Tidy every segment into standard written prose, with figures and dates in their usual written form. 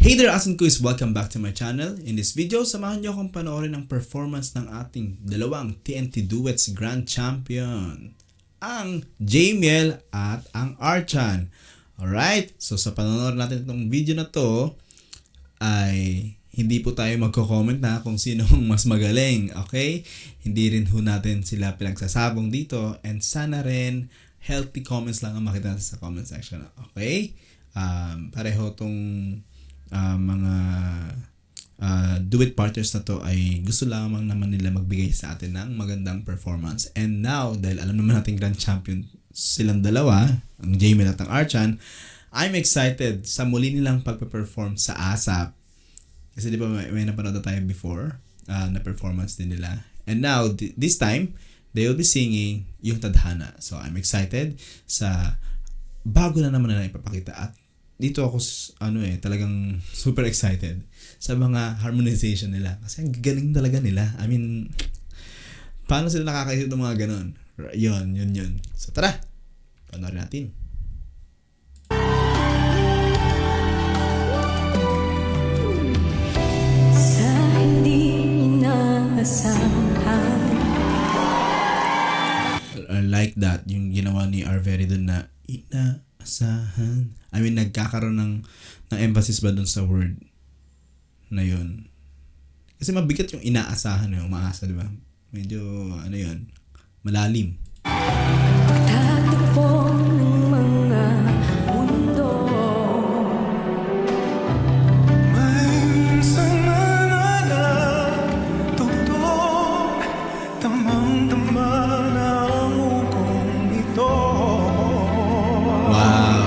Hey there, Asin Kuis! Welcome back to my channel. In this video, samahan niyo akong panoorin ang performance ng ating dalawang TNT Duets Grand Champion, ang Jamiel at ang Archan. Alright, so sa panonood natin itong video na to, ay hindi po tayo magko-comment na kung sino ang mas magaling, okay? Hindi rin ho natin sila pinagsasabong dito, and sana rin healthy comments lang ang makita natin sa comment section, okay? Pareho tong mga duet partners na to ay gusto lamang naman nila magbigay sa atin ng magandang performance. And now, dahil alam naman natin Grand Champion silang dalawa, ang Jamiel at ang Archan, I'm excited sa muli nilang pagpe-perform sa ASAP. Kasi di ba may napanood na tayo before na performance din nila. And now, this time, they will be singing yung Tadhana. So, I'm excited sa bago na naman na ipapakita. At dito ako talagang super excited sa mga harmonization nila kasi ang galing talaga nila. I mean, paano sila nakakaisip ng mga ganon? Yun. So tara, panoorin natin. Sa hindi inaasahan. I like that yung ginawa ni Arveri dun na inaasahan. I mean, nagkakaroon ng emphasis ba dun sa word na yun? Kasi mabigat yung inaasahan, yung maasa, di ba? Medyo, malalim. Pagtatagpo ng mga mundo. Minsan manalala, tugtog, tamang-tama na ang ukong ito. Wow!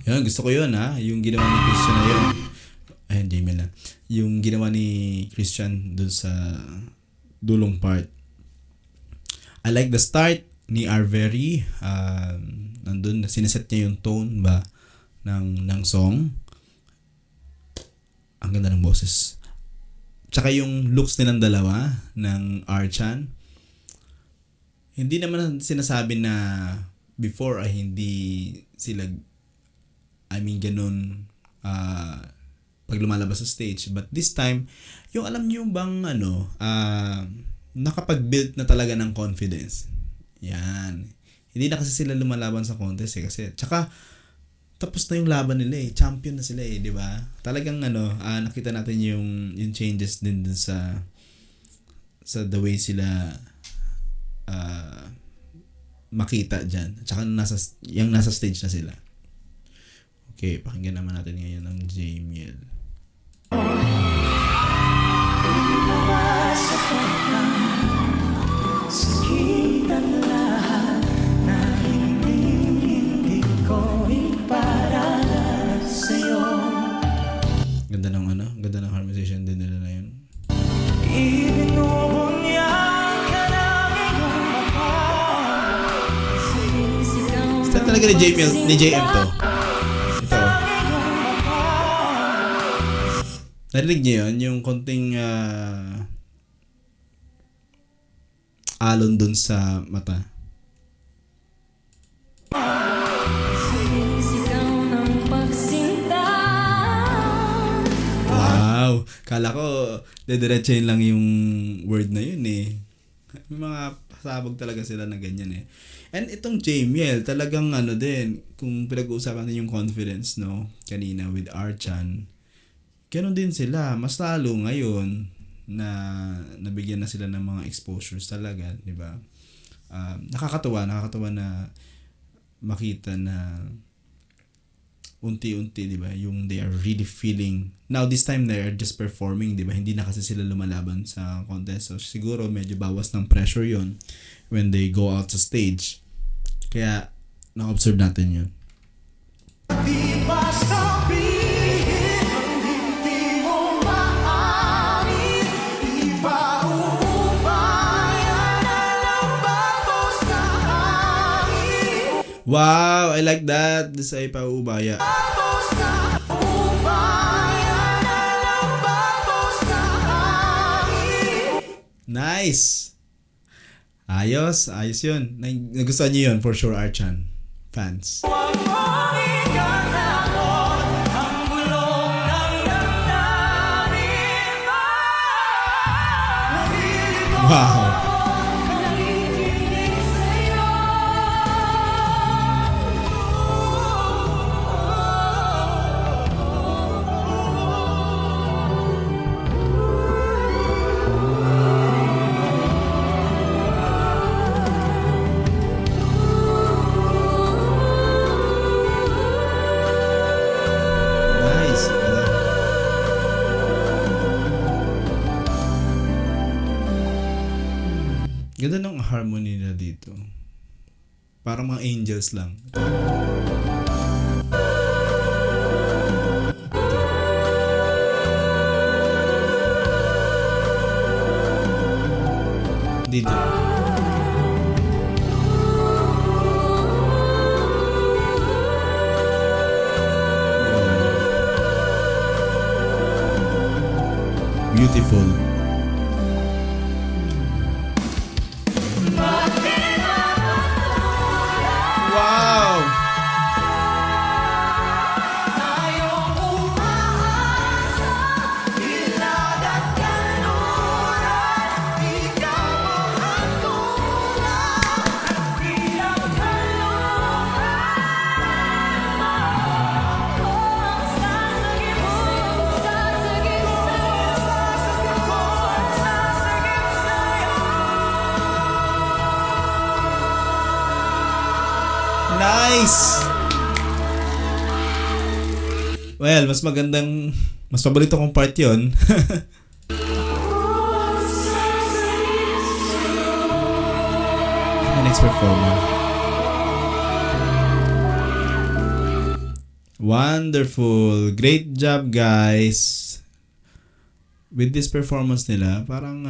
Yan, gusto ko yun, ha? Yung ginawa ni Christian na yun. Ayun, Jamiel na. Yung ginawa ni Christian dun sa dulong part. I like the start ni Arveri. Nandun, sineset niya yung tone ba ng song. Ang ganda ng boses. Tsaka yung looks nilang dalawa ng Archan. Hindi naman sinasabi na before ay hindi sila ganun pag lumalabas sa stage. But this time, yung alam niyo bang nakapag-build na talaga ng confidence. Yan. Hindi na kasi sila lumalaban sa contest kasi tsaka tapos na yung laban nila champion na sila di ba? Talagang nakita natin yung changes din dun sa the way sila makita diyan. Tsaka nasa stage na sila. Okay, pakinggan naman natin ngayon ang Jamiel. Sakit ang lahat na hindi ko iparala sa'yo. Ganda ng harmonization din nila na yun. Ibinubunyag ka ng iyong mata. Style talaga ni Jamiel, ni JM to. Ito. Narinig niyo yun? Yung konting alon dun sa mata. Sinisigaw ng pagsinta. Wow! Kala ko, dediretsahin lang yung word na yun May mga pasabog talaga sila na ganyan And itong Jamiel, talagang din, kung pinag-uusapan natin yung confidence, kanina with Archan, ganun din sila. Mas lalo ngayon na nabigyan na sila ng mga exposures talaga, di ba? Nakakatawa na makita na unti-unti, di ba? Yung they are really feeling. Now this time they are just performing, di ba? Hindi na kasi sila lumalaban sa contest. So siguro medyo bawas ng pressure yon when they go out sa stage. Kaya na-observe natin yun. Di ba sabihin ang hindi mo maaaring ipauubayan na lang bagos na hangin. Wow! I like that. This ay paubaya. Bagos na ubayan na lang bagos na hangin. Nice! Ayos yun. Nagustuhan niyo yun for sure, Archan fans. Huwag mo iganapon ang bulong na harmony nila dito. Parang mga angels lang. Dito. Beautiful. Wow! Tayong umaasa, ilad at kaluran, ikaw ang tulad, di ang kalooban. Sasagip mo, sasagip sa'yo, Sasagip sa'yo. Nice! Well, mas paborito kong part yun. The next performer. Wonderful! Great job, guys! With this performance nila, parang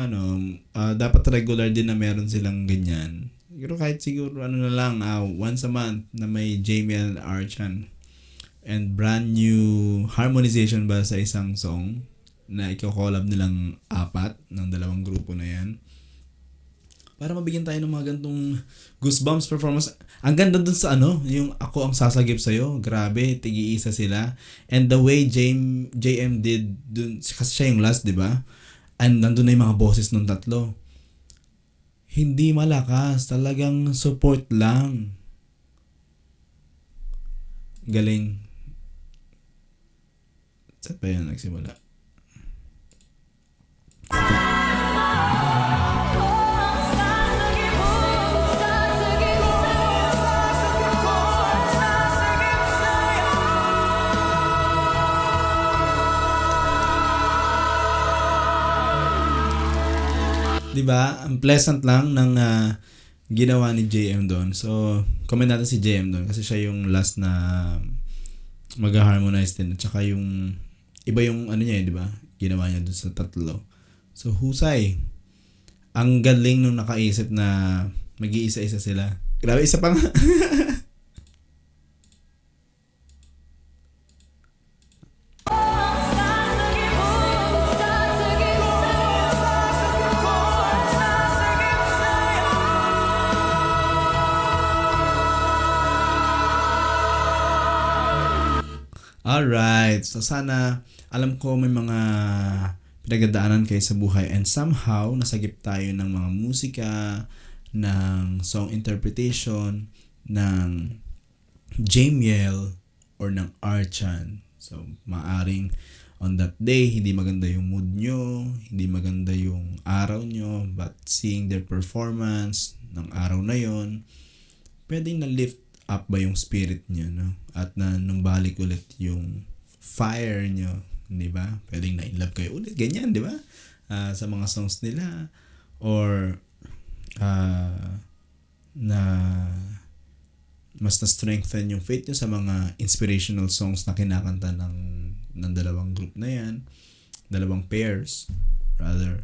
dapat regular din na meron silang ganyan. Siguro na lang, once a month na may Jamiel Archan and brand new harmonization ba sa isang song na i-collab nilang apat ng dalawang grupo na yan. Para mabigyan tayo ng mga gantong goosebumps performance. Ang ganda dun sa yung Ako Ang Sasagip Sa'yo. Grabe, tig-iisa sila. And the way JM did dun, kasi siya yung last, di ba? And nandun na yung mga boses ng tatlo. Hindi malakas. Talagang support lang. Galing. Saan pa yan nagsimula? sasagip mo, sasagip sa'yo, Diba? Ang pleasant lang ng ginawa ni JM doon. So, comment natin si JM doon kasi siya yung last na mag-harmonize din. At saka yung iba yung niya, di ba? Ginawa niya doon sa tatlo. So, husay. Ang galing nung nakaisip na mag-iisa-isa sila. Grabe, isa pa nga. sasagip mo, sasagip sa'yo, Alright. So, sana alam ko may mga pinagdadaanan kayo sa buhay and somehow nasagip tayo ng mga musika, ng song interpretation, ng Jamiel or ng Archan. So, maaring on that day, hindi maganda yung mood nyo, hindi maganda yung araw nyo, but seeing their performance ng araw na yon, pwedeng na-lift up ba yung spirit nyo, no? At na nung balik ulit yung fire nyo, di ba? Pwedeng na-inlove kayo ulit, ganyan, di ba? Sa mga songs nila, or na mas na-strengthen yung faith nyo sa mga inspirational songs na kinakanta ng dalawang group na yan, dalawang pairs, rather.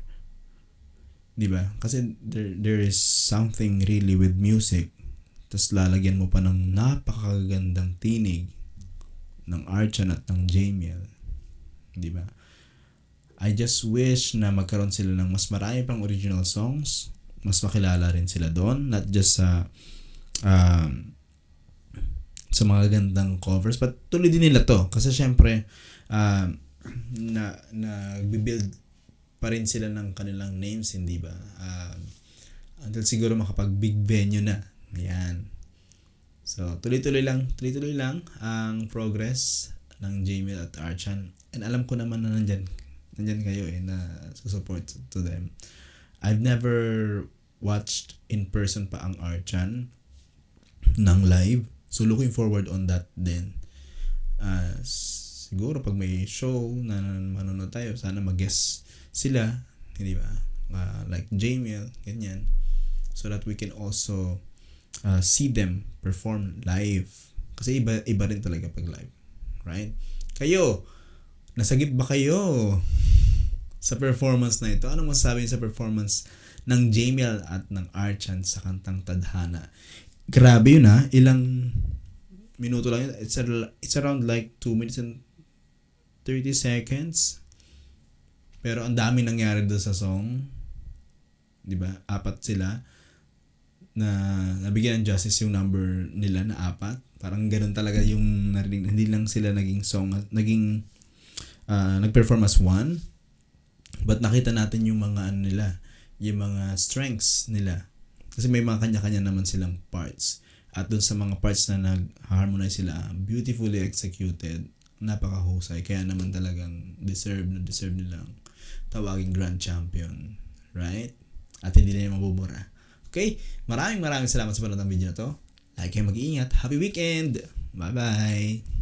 Di ba? Kasi there is something really with music. Tapos lalagyan mo pa ng napakagandang tinig ng Archan at ng Jamiel. Di ba? I just wish na magkaroon sila ng mas marami pang original songs. Mas makilala rin sila doon. Not just sa mga gandang covers. But tuloy din nila to. Kasi syempre, nag-build pa rin sila ng kanilang names, hindi ba? Until siguro makapag big venue na. Ayan. So, tuloy-tuloy lang ang progress ng Jamiel at Archan. And alam ko naman na nandyan kayo na support to them. I've never watched in person pa ang Archan ng live. So, looking forward on that din. Siguro pag may show na manonood tayo, sana mag-guest sila. Hindi ba? Like Jamiel, ganyan. so that we can also see them perform live. Kasi iba rin talaga pag live. Right? Kayo, nasagip ba kayo sa performance na ito? Anong masasabi niyo sa performance ng Jamiel at ng Archan sa kantang Tadhana? Grabe yun ha. Ilang minuto lang yun. It's around like 2 minutes and 30 seconds. Pero ang dami nangyari doon sa song. 'Di ba? 4 sila na nabigyan ng justice yung number nila na 4. Parang ganoon talaga yung narinig. Hindi lang sila naging nag-perform as one. But nakita natin yung mga nila, yung mga strengths nila. Kasi may mga kanya-kanya naman silang parts. At doon sa mga parts na nag-harmonize sila, beautifully executed, napakahusay. Kaya naman talagang deserve nilang tawaging Grand Champion. Right? At hindi na yung mabubura. Okay? Maraming salamat sa panonood ng video na to. Like kayo, mag-iingat. Happy weekend! Bye-bye!